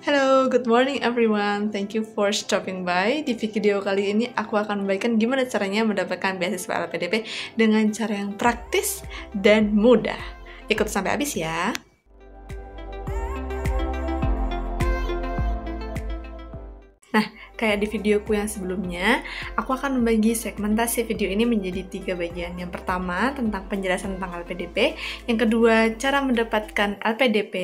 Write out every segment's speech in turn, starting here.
Hello, good morning everyone. Thank you for stopping by. Di video kali ini aku akan membagikan gimana caranya mendapatkan beasiswa LPDP dengan cara yang praktis dan mudah. Ikut sampai habis ya. Nah, kayak di videoku yang sebelumnya, aku akan membagi segmentasi video ini menjadi 3 bagian. Yang pertama, tentang penjelasan tentang LPDP. Yang kedua, cara mendapatkan LPDP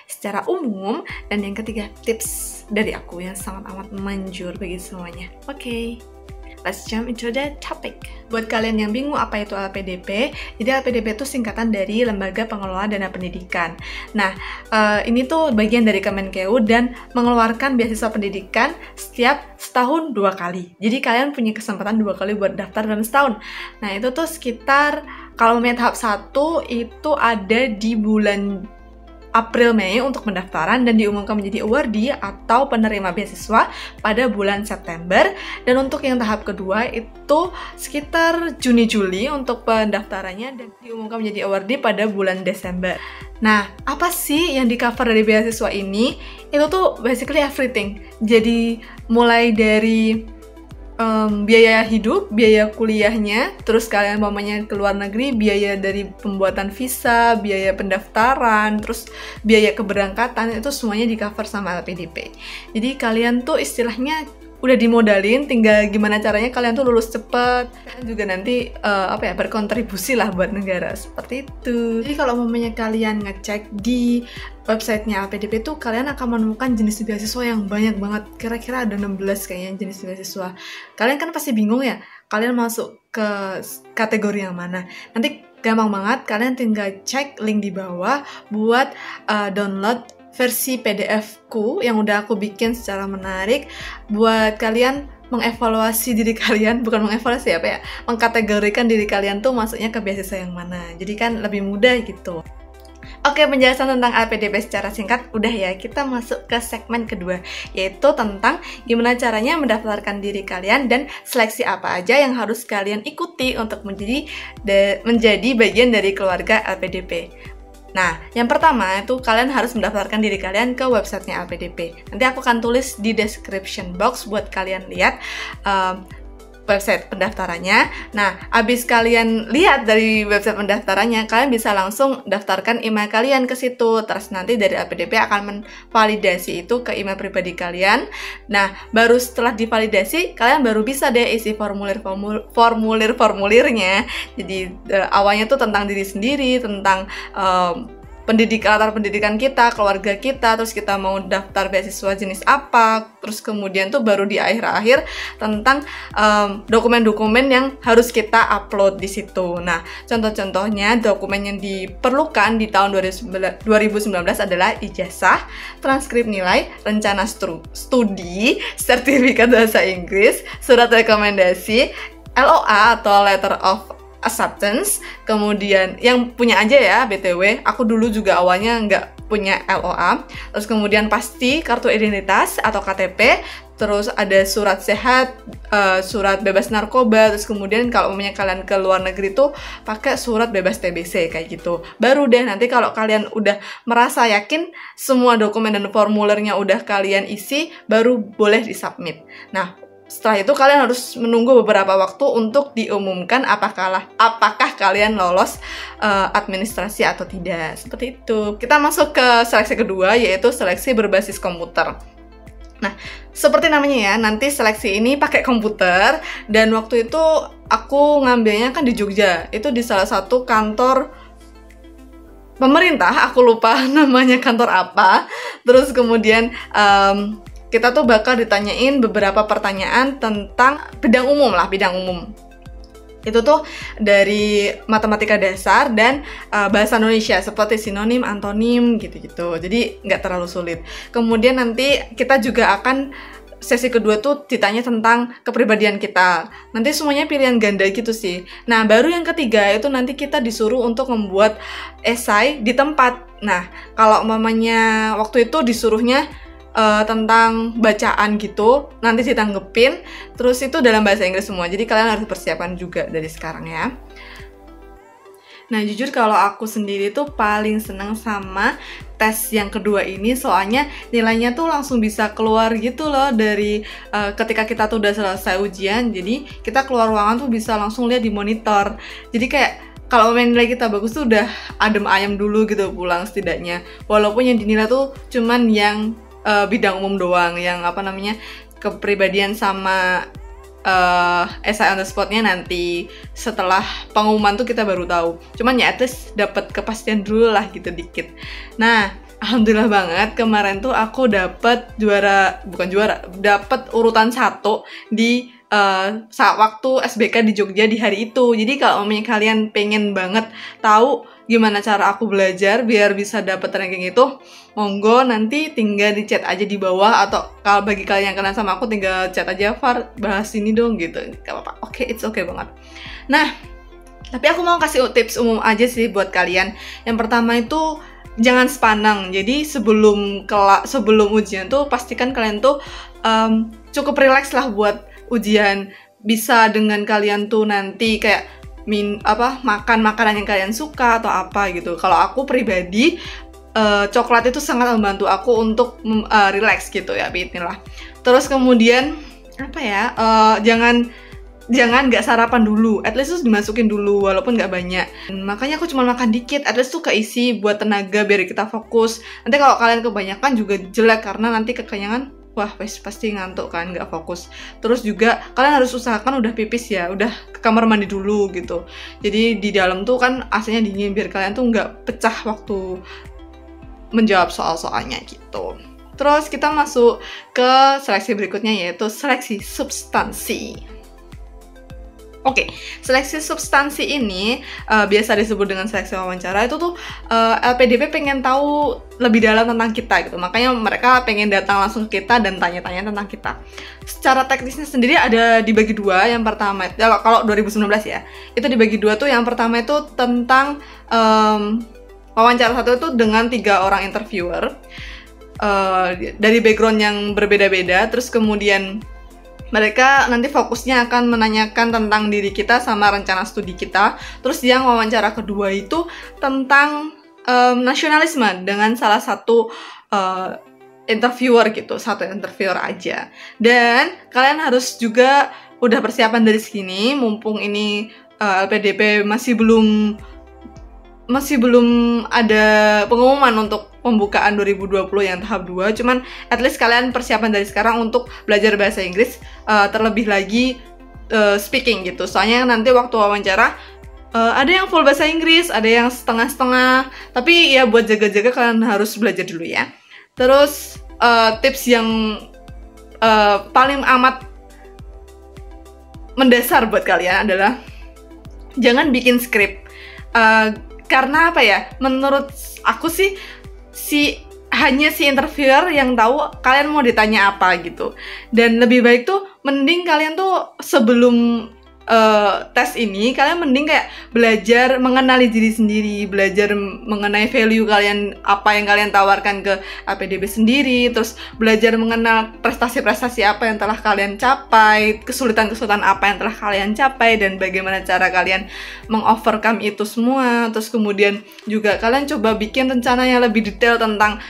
secara umum. Dan yang ketiga, tips dari aku yang sangat amat manjur bagi semuanya. Oke. Let's jump into the topic. Buat kalian yang bingung apa itu LPDP, jadi LPDP itu singkatan dari Lembaga Pengelola Dana Pendidikan. Nah, ini tuh bagian dari Kemenkeu dan mengeluarkan beasiswa pendidikan setiap setahun 2 kali. Jadi kalian punya kesempatan 2 kali buat daftar dalam setahun. Nah, itu tuh sekitar, kalau tahap 1 itu ada di bulan April-Mei untuk pendaftaran dan diumumkan menjadi awardee atau penerima beasiswa pada bulan September. Dan untuk yang tahap kedua itu sekitar Juni-Juli untuk pendaftarannya dan diumumkan menjadi awardee pada bulan Desember. Nah, apa sih yang di-cover dari beasiswa ini? Itu tuh basically everything. Jadi mulai dari biaya hidup, biaya kuliahnya, terus kalian mamanya ke luar negeri, biaya dari pembuatan visa, biaya pendaftaran, terus biaya keberangkatan, itu semuanya di cover sama LPDP. Jadi kalian tuh istilahnya udah dimodalin, tinggal gimana caranya kalian tuh lulus cepet, juga nanti berkontribusi lah buat negara, seperti itu. Jadi kalau mamanya kalian ngecek di websitenya LPDP tuh kalian akan menemukan jenis beasiswa yang banyak banget, kira-kira ada 16 kayaknya jenis beasiswa. Kalian kan pasti bingung ya, kalian masuk ke kategori yang mana. Nanti gampang banget, kalian tinggal cek link di bawah buat download versi PDF-ku yang udah aku bikin secara menarik buat kalian mengevaluasi diri kalian, bukan mengevaluasi mengkategorikan diri kalian tuh masuknya ke beasiswa yang mana. Jadi kan lebih mudah gitu. Oke, penjelasan tentang LPDP secara singkat udah ya, kita masuk ke segmen kedua, yaitu tentang gimana caranya mendaftarkan diri kalian dan seleksi apa aja yang harus kalian ikuti untuk menjadi bagian dari keluarga LPDP. Nah, yang pertama itu kalian harus mendaftarkan diri kalian ke websitenya LPDP. Nanti aku akan tulis di description box buat kalian lihat website pendaftarannya. Nah, abis kalian lihat dari website pendaftarannya, kalian bisa langsung daftarkan email kalian ke situ. Terus nanti dari LPDP akan menvalidasi itu ke email pribadi kalian. Nah, baru setelah divalidasi, kalian baru bisa deh isi formulir-formulirnya. Jadi awalnya tuh tentang diri sendiri, tentang latar pendidikan kita, keluarga kita, terus kita mau daftar beasiswa jenis apa, terus kemudian tuh baru di akhir-akhir tentang dokumen-dokumen yang harus kita upload di situ. Nah, contoh-contohnya dokumen yang diperlukan di tahun 2019 adalah ijazah, transkrip nilai, rencana studi, sertifikat bahasa Inggris, surat rekomendasi, LOA atau letter of acceptance, kemudian yang punya aja ya BTW, aku dulu juga awalnya nggak punya LOA, terus kemudian pasti kartu identitas atau KTP, terus ada surat sehat, surat bebas narkoba, terus kemudian kalau umumnya kalian ke luar negeri tuh pakai surat bebas TBC kayak gitu. Baru deh nanti kalau kalian udah merasa yakin semua dokumen dan formulirnya udah kalian isi, baru boleh disubmit. Nah, setelah itu kalian harus menunggu beberapa waktu untuk diumumkan apakah kalian lolos administrasi atau tidak. Seperti itu. Kita masuk ke seleksi kedua, yaitu seleksi berbasis komputer. Nah, seperti namanya ya, nanti seleksi ini pakai komputer, dan waktu itu aku ngambilnya kan di Jogja. Itu di salah satu kantor pemerintah, aku lupa namanya kantor apa. Terus kemudian kita tuh bakal ditanyain beberapa pertanyaan tentang bidang umum. Itu tuh dari matematika dasar dan bahasa Indonesia seperti sinonim, antonim gitu-gitu. Jadi nggak terlalu sulit. Kemudian nanti kita juga akan sesi kedua tuh ditanya tentang kepribadian kita. Nanti semuanya pilihan ganda gitu sih. Nah, baru yang ketiga itu nanti kita disuruh untuk membuat esai di tempat. Nah, kalau mamanya waktu itu disuruhnya tentang bacaan gitu, nanti ditanggepin, terus itu dalam bahasa Inggris semua, jadi kalian harus persiapkan juga dari sekarang ya. Nah, jujur kalau aku sendiri tuh paling seneng sama tes yang kedua ini, soalnya nilainya tuh langsung bisa keluar gitu loh dari ketika kita tuh udah selesai ujian. Jadi kita keluar ruangan tuh bisa langsung lihat di monitor. Jadi kayak kalau nilai kita bagus tuh udah adem ayem dulu gitu pulang setidaknya. Walaupun yang dinilai tuh cuman yang bidang umum doang, yang apa namanya, kepribadian sama essay on the spot-nya nanti setelah pengumuman tuh kita baru tahu. Cuman ya at least dapat kepastian dulu lah gitu dikit. Nah, alhamdulillah banget kemarin tuh aku dapat dapat urutan 1 di saat waktu SBK di Jogja di hari itu. Jadi kalau kalian pengen banget tahu gimana cara aku belajar biar bisa dapet ranking itu, monggo nanti tinggal di chat aja di bawah, atau kalau bagi kalian yang kenal sama aku tinggal chat aja, Far bahas ini dong gitu, gak apa-apa. Oke, it's okay banget. Nah, tapi aku mau kasih tips umum aja sih buat kalian. Yang pertama itu jangan sepanang. Jadi sebelum ujian tuh pastikan kalian tuh cukup relax lah buat ujian. Bisa dengan kalian tuh nanti kayak makan makanan yang kalian suka atau apa gitu. Kalau aku pribadi coklat itu sangat membantu aku untuk relax gitu ya, bismillah. Terus kemudian jangan nggak sarapan dulu, at least tuh dimasukin dulu walaupun nggak banyak. Makanya aku cuma makan dikit, at least tuh keisi buat tenaga biar kita fokus. Nanti kalau kalian kebanyakan juga jelek karena nanti kekenyangan, wah pasti ngantuk kan, nggak fokus. Terus juga kalian harus usahakan udah pipis ya, udah ke kamar mandi dulu gitu. Jadi di dalam tuh kan AC-nya dingin biar kalian tuh nggak pecah waktu menjawab soal-soalnya gitu. Terus kita masuk ke seleksi berikutnya, yaitu seleksi substansi. Oke, seleksi substansi ini biasa disebut dengan seleksi wawancara. Itu tuh LPDP pengen tahu lebih dalam tentang kita gitu. Makanya mereka pengen datang langsung ke kita dan tanya-tanya tentang kita. Secara teknisnya sendiri ada dibagi 2. Yang pertama, kalau 2019 ya, itu dibagi 2 tuh. Yang pertama itu tentang wawancara 1 itu dengan 3 orang interviewer dari background yang berbeda-beda. Terus kemudian mereka nanti fokusnya akan menanyakan tentang diri kita sama rencana studi kita. Terus yang wawancara kedua itu tentang nasionalisme dengan salah satu interviewer gitu, satu interviewer aja. Dan kalian harus juga udah persiapan dari sini, mumpung ini LPDP masih belum ada pengumuman untuk pembukaan 2020 yang tahap 2, cuman at least kalian persiapan dari sekarang untuk belajar bahasa Inggris, terlebih lagi speaking gitu. Soalnya nanti waktu wawancara ada yang full bahasa Inggris, ada yang setengah-setengah, tapi ya buat jaga-jaga kalian harus belajar dulu ya. Terus tips yang paling amat mendasar buat kalian adalah jangan bikin skrip. Karena apa ya, menurut aku sih hanya si interviewer yang tahu kalian mau ditanya apa gitu. Dan lebih baik tuh mending kalian tuh sebelum tes ini kalian mending kayak belajar mengenali diri sendiri, belajar mengenai value kalian, apa yang kalian tawarkan ke LPDP sendiri, terus belajar mengenal prestasi-prestasi apa yang telah kalian capai, kesulitan-kesulitan apa yang telah kalian capai, dan bagaimana cara kalian mengovercome itu semua. Terus kemudian juga kalian coba bikin rencana yang lebih detail tentang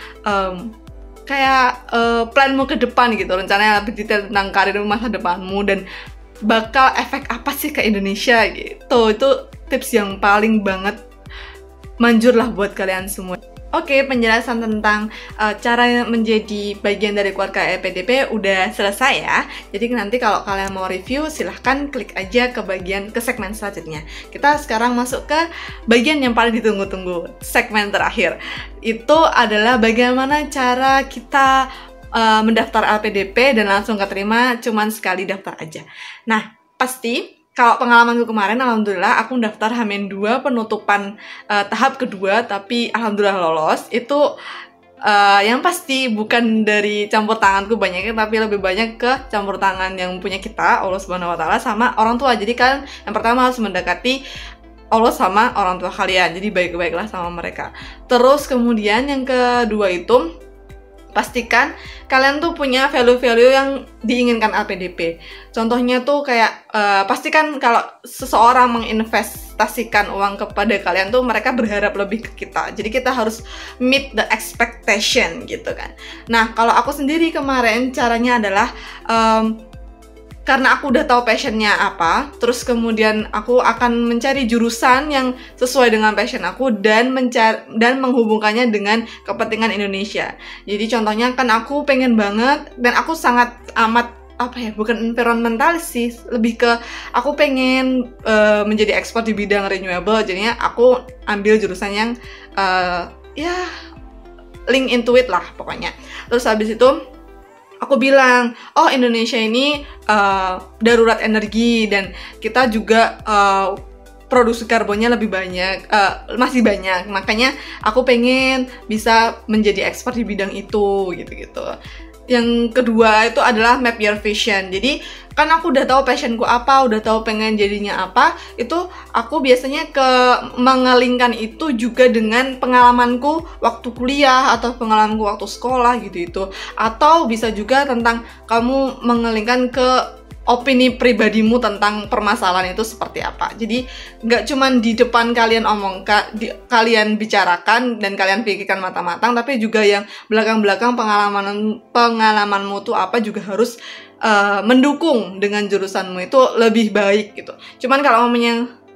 planmu ke depan gitu, rencana yang lebih detail tentang karirmu masa depanmu dan bakal efek apa sih ke Indonesia gitu. Itu tips yang paling banget manjur lah buat kalian semua. Oke, penjelasan tentang cara menjadi bagian dari keluarga LPDP udah selesai ya. Jadi nanti kalau kalian mau review silahkan klik aja ke segmen selanjutnya. Kita sekarang masuk ke bagian yang paling ditunggu-tunggu, segmen terakhir. Itu adalah bagaimana cara kita mendaftar LPDP dan langsung keterima cuman sekali daftar aja. Nah, pasti kalau pengalamanku kemarin, alhamdulillah aku daftar H-2 penutupan tahap kedua, tapi alhamdulillah lolos. Itu yang pasti bukan dari campur tanganku banyaknya, tapi lebih banyak ke campur tangan yang punya kita, Allah Subhanahu wa Ta'ala, sama orang tua. Jadi kalian yang pertama harus mendekati Allah sama orang tua kalian, jadi baik-baiklah sama mereka. Terus kemudian yang kedua itu pastikan kalian tuh punya value-value yang diinginkan LPDP. Contohnya tuh kayak pastikan kalau seseorang menginvestasi mengekspektasikan uang kepada kalian tuh mereka berharap lebih ke kita. Jadi kita harus meet the expectation gitu kan. Nah, kalau aku sendiri kemarin caranya adalah karena aku udah tahu passionnya apa, terus kemudian aku akan mencari jurusan yang sesuai dengan passion aku dan menghubungkannya dengan kepentingan Indonesia. Jadi contohnya kan aku pengen banget dan aku sangat amat bukan environmentalis sih, lebih ke aku pengen menjadi ekspor di bidang renewable. Jadinya aku ambil jurusan yang link into it lah pokoknya. Terus habis itu aku bilang, oh Indonesia ini darurat energi dan kita juga produksi karbonnya lebih banyak, masih banyak. Makanya aku pengen bisa menjadi ekspor di bidang itu, gitu-gitu. Yang kedua itu adalah map your vision. Jadi kan aku udah tahu passionku apa, udah tahu pengen jadinya apa, itu aku biasanya mengelingkan itu juga dengan pengalamanku waktu kuliah atau pengalamanku waktu sekolah gitu. Atau bisa juga tentang kamu mengelingkan ke opini pribadimu tentang permasalahan itu seperti apa. Jadi nggak cuman di depan kalian kalian bicarakan dan kalian pikirkan matang-matang, tapi juga yang belakang-belakang pengalamanmu tuh apa juga harus mendukung dengan jurusanmu itu lebih baik gitu. Cuman kalau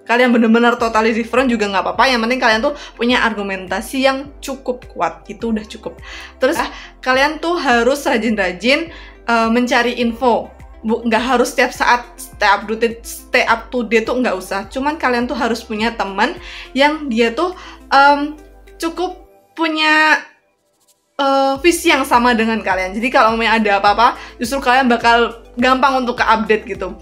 kalian bener-bener totally different juga nggak apa-apa, yang penting kalian tuh punya argumentasi yang cukup kuat, itu udah cukup. Terus kalian tuh harus rajin-rajin mencari info. Nggak harus setiap saat stay up to date tuh nggak usah. Cuman kalian tuh harus punya teman yang dia tuh cukup punya visi yang sama dengan kalian. Jadi kalau ada apa-apa, justru kalian bakal gampang untuk ke-update gitu.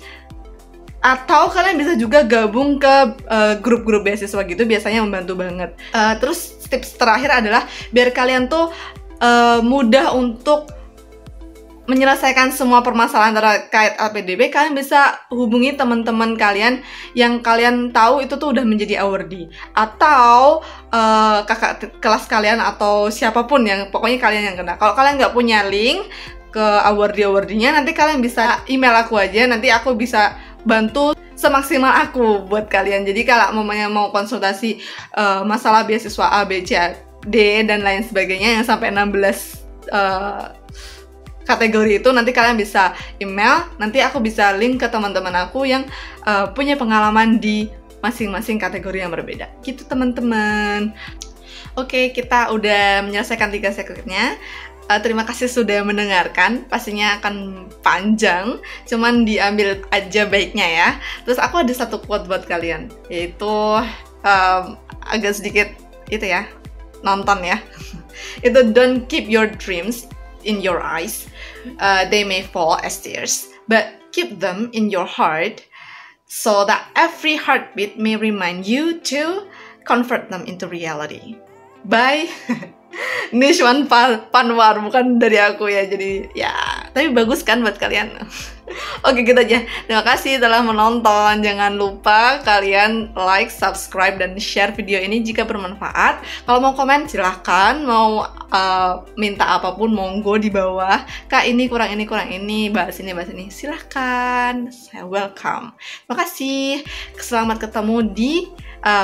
Atau kalian bisa juga gabung ke grup-grup beasiswa gitu, biasanya membantu banget. Terus tips terakhir adalah biar kalian tuh mudah untuk menyelesaikan semua permasalahan terkait LPDP, kalian bisa hubungi teman-teman kalian yang kalian tahu itu tuh udah menjadi awardee, atau kakak kelas kalian atau siapapun yang pokoknya kalian yang kena. Kalau kalian nggak punya link ke awardee-nya, nanti kalian bisa email aku aja, nanti aku bisa bantu semaksimal aku buat kalian. Jadi kalau mau konsultasi masalah beasiswa A, B, C, D dan lain sebagainya yang sampai 16 kategori itu, nanti kalian bisa email, nanti aku bisa link ke teman-teman aku yang punya pengalaman di masing-masing kategori yang berbeda gitu teman-teman. Oke, kita udah menyelesaikan 3 segmennya. Terima kasih sudah mendengarkan, pastinya akan panjang, cuman diambil aja baiknya ya. Terus aku ada satu quote buat kalian, yaitu agak sedikit itu ya, nonton ya. Itu, don't keep your dreams in your eyes, they may fall as tears, but keep them in your heart, so that every heartbeat may remind you to convert them into reality. Bye. Nishwan Panwar, bukan dari aku ya, jadi ya, tapi bagus kan buat kalian. Oke, gitu aja. Terima kasih telah menonton. Jangan lupa kalian like, subscribe, dan share video ini jika bermanfaat. Kalau mau komen silahkan, mau minta apapun monggo di bawah. Kak, ini kurang ini, bahas ini, silahkan. Saya welcome. Terima kasih. Selamat ketemu di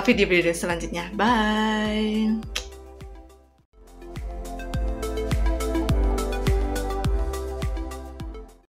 video-video selanjutnya. Bye.